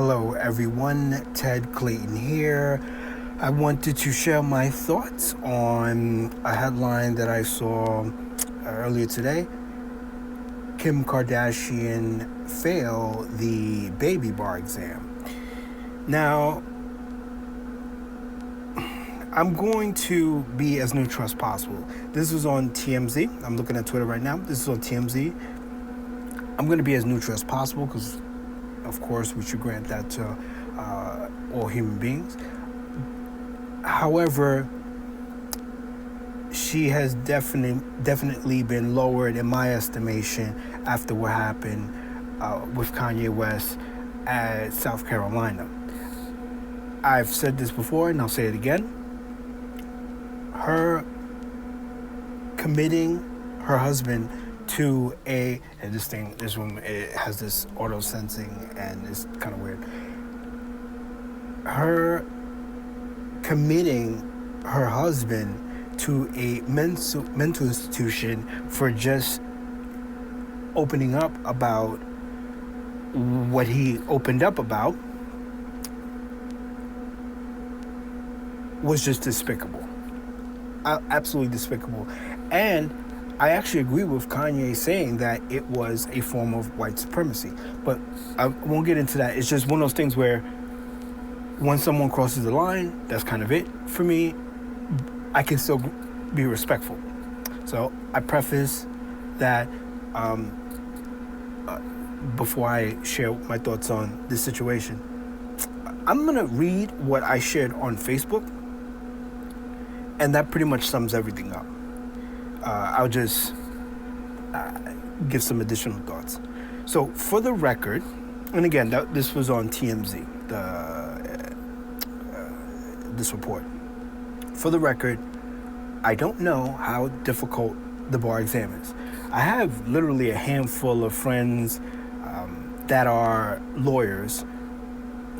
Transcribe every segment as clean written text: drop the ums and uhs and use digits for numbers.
Hello everyone, Ted Clayton here. I wanted to share my thoughts on a headline that I saw earlier today. Kim Kardashian failed the baby bar exam. Now, I'm going to be as neutral as possible. This was on TMZ. I'm looking at Twitter right now. This is on TMZ. I'm going to be as neutral as possible because, of course, we should grant that to all human beings. However, she has definitely been lowered in my estimation after what happened with Kanye West at South Carolina. I've said this before and I'll say it again. Her committing her husband to this room, it has this auto sensing and it's kind of weird. Her committing her husband to a mental institution for just opening up about what he opened up about was just despicable. Absolutely despicable. And I actually agree with Kanye saying that it was a form of white supremacy. But I won't get into that. It's just one of those things where when someone crosses the line, that's kind of it for me. I can still be respectful. So I preface that before I share my thoughts on this situation. I'm going to read what I shared on Facebook, and that pretty much sums everything up. I'll just give some additional thoughts. So for the record, and again, this was on TMZ, this report. For the record, I don't know how difficult the bar exam is. I have literally a handful of friends that are lawyers,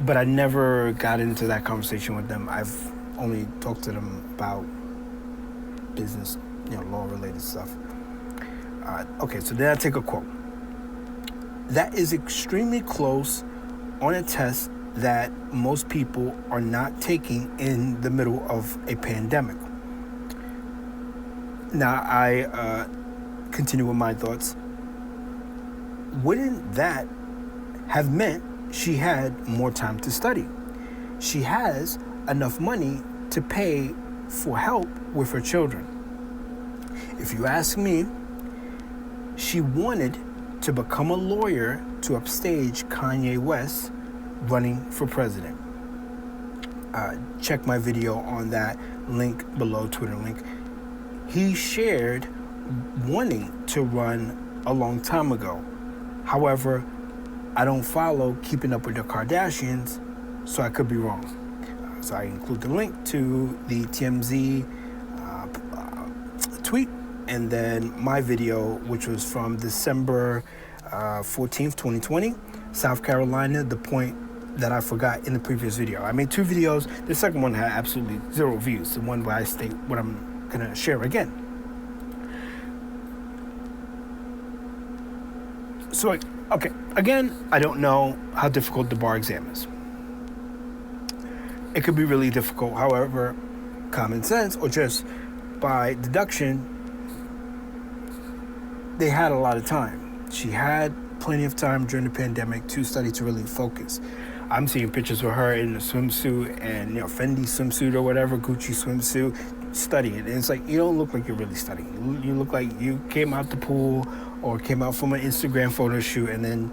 but I never got into that conversation with them. I've only talked to them about business, law-related stuff. Okay, so then I take a quote. That is extremely close on a test that most people are not taking in the middle of a pandemic. Now, I continue with my thoughts. Wouldn't that have meant she had more time to study? She has enough money to pay for help with her children. If you ask me, she wanted to become a lawyer to upstage Kanye West running for president. Check my video on that link below, Twitter link. He shared wanting to run a long time ago. However, I don't follow Keeping Up with the Kardashians, so I could be wrong. So I include the link to the TMZ tweet and then my video, which was from December 14th, 2020, South Carolina, the point that I forgot in the previous video. I made two videos. The second one had absolutely 0 views. The one where I state what I'm going to share again. So, okay, again, I don't know how difficult the bar exam is. It could be really difficult. However, common sense or just by deduction, they had a lot of time. She had plenty of time during the pandemic to study, to really focus. I'm seeing pictures of her in a swimsuit and Fendi swimsuit or whatever, Gucci swimsuit, studying. And it's like, you don't look like you're really studying. You look like you came out the pool or came out from an Instagram photo shoot and then,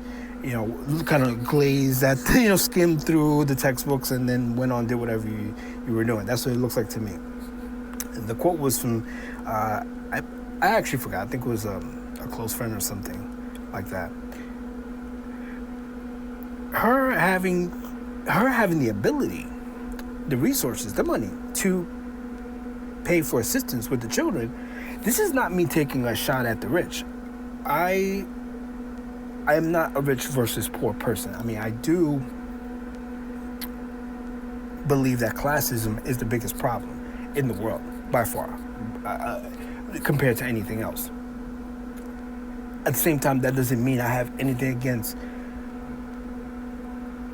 kind of glazed that, skimmed through the textbooks and then went on, did whatever you were doing. That's what it looks like to me. And the quote was from, I actually forgot. I think it was a close friend or something like that. Her having the ability, the resources, the money to pay for assistance with the children. This is not me taking a shot at the rich. I am not a rich versus poor person. I mean, I do believe that classism is the biggest problem in the world, by far, compared to anything else. At the same time, that doesn't mean I have anything against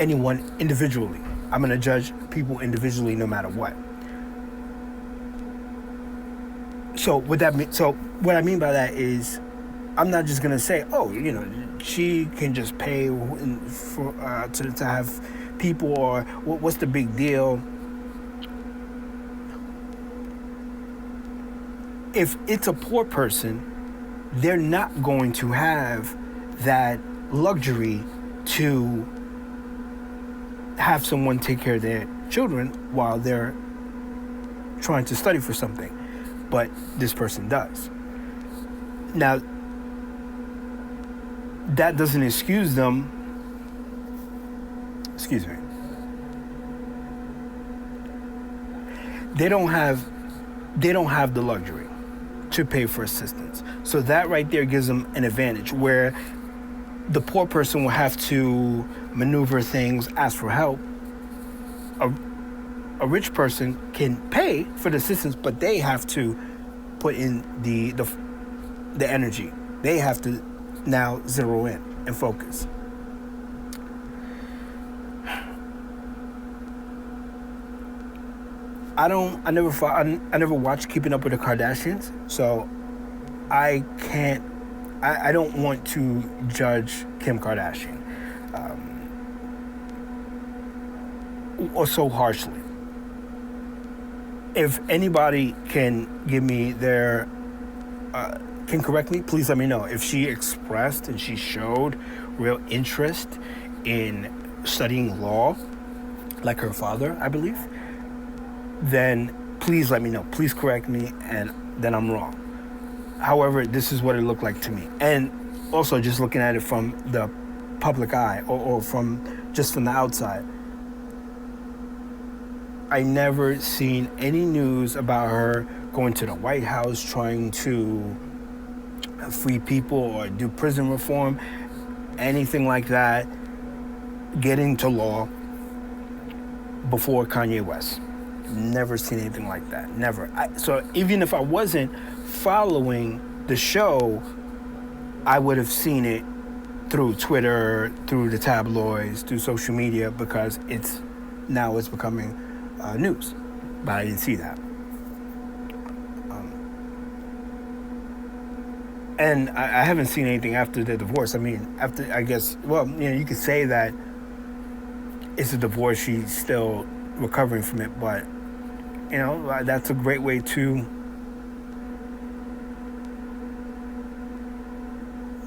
anyone individually. I'm going to judge people individually no matter what. So what I mean by that is, I'm not just going to say, oh, she can just pay for to have people, or what's the big deal? If it's a poor person, they're not going to have that luxury to have someone take care of their children while they're trying to study for something. But this person does. Now, that doesn't excuse them. Excuse me. They don't have the luxury to pay for assistance. So that right there gives them an advantage, where the poor person will have to maneuver things, ask for help. A rich person can pay for the assistance, but they have to put in the energy. They have to now zero in and focus. I never watched Keeping Up with the Kardashians, so I don't want to judge Kim Kardashian or so harshly. If anybody can give me can correct me, please let me know. If she expressed and she showed real interest in studying law, like her father, I believe, then please let me know. Please correct me, and then I'm wrong. However, this is what it looked like to me. And also just looking at it from the public eye, or from the outside, I never seen any news about her going to the White House trying to free people or do prison reform, anything like that, getting to law before Kanye West. Never seen anything like that. Never. So even if I wasn't following the show, I would have seen it through Twitter, through the tabloids, through social media, because it's becoming news. But I didn't see that. And I haven't seen anything after the divorce. I mean, after, I guess, well, you could say that it's a divorce. She's still recovering from it, but that's a great way to,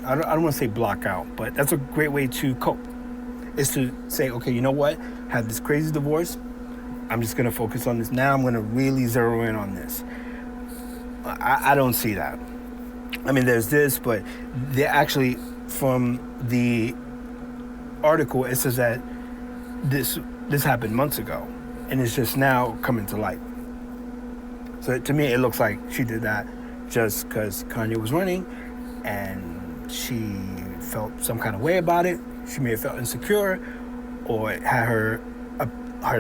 I don't want to say block out, but that's a great way to cope, is to say, okay, you know what? Had this crazy divorce. I'm just going to focus on this. Now I'm going to really zero in on this. I don't see that. I mean, there's this, but they actually, from the article, it says that this happened months ago, and it's just now coming to light. So to me, it looks like she did that just because Kanye was running, and she felt some kind of way about it. She may have felt insecure, or had her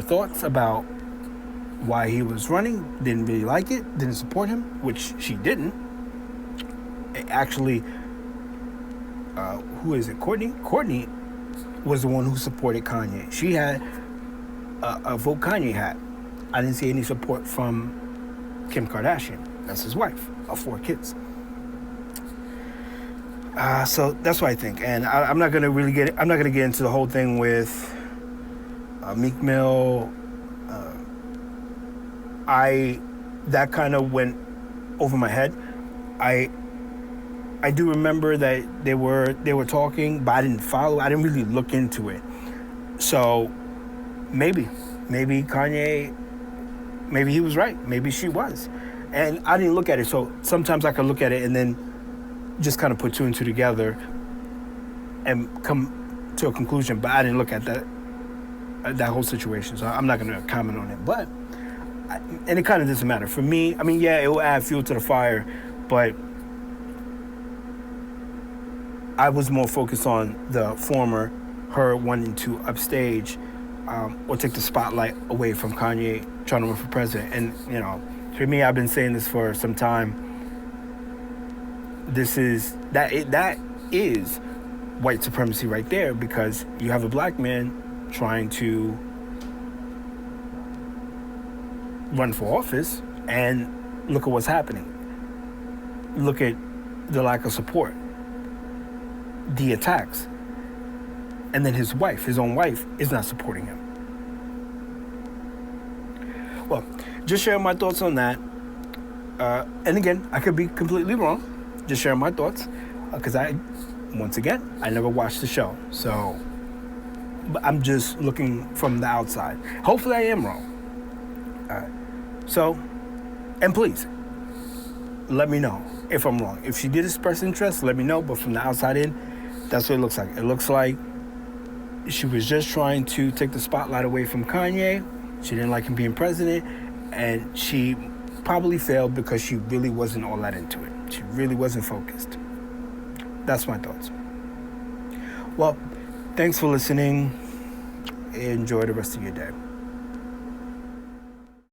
thoughts about why he was running, didn't really like it, didn't support him, which she didn't. Actually, who is it? Courtney? Courtney was the one who supported Kanye. She had a vote Kanye had. I didn't see any support from Kim Kardashian. That's his wife of 4 kids. So that's what I think. And I'm not gonna get into the whole thing with Meek Mill. That kind of went over my head. I do remember that they were talking, but I didn't follow. I didn't really look into it. So maybe Kanye, maybe he was right. Maybe she was, and I didn't look at it. So sometimes I could look at it and then just kind of put 2 and 2 together and come to a conclusion. But I didn't look at that whole situation. So I'm not going to comment on it. But and it kind of doesn't matter for me. I mean, yeah, it will add fuel to the fire, but I was more focused on the former, her wanting to upstage or take the spotlight away from Kanye trying to run for president. And, for me, I've been saying this for some time. That is white supremacy right there, because you have a black man trying to run for office, and look at what's happening. Look at the lack of support, the attacks, and then his own wife, is not supporting him. Well, just sharing my thoughts on that. And again, I could be completely wrong. Just sharing my thoughts, because I never watched the show, so but I'm just looking from the outside. Hopefully I am wrong. So, and please, let me know if I'm wrong. If she did express interest, let me know, but from the outside in, that's what it looks like. It looks like she was just trying to take the spotlight away from Kanye. She didn't like him being president, and she probably failed because she really wasn't all that into it. She really wasn't focused. That's my thoughts. Well, thanks for listening. Enjoy the rest of your day.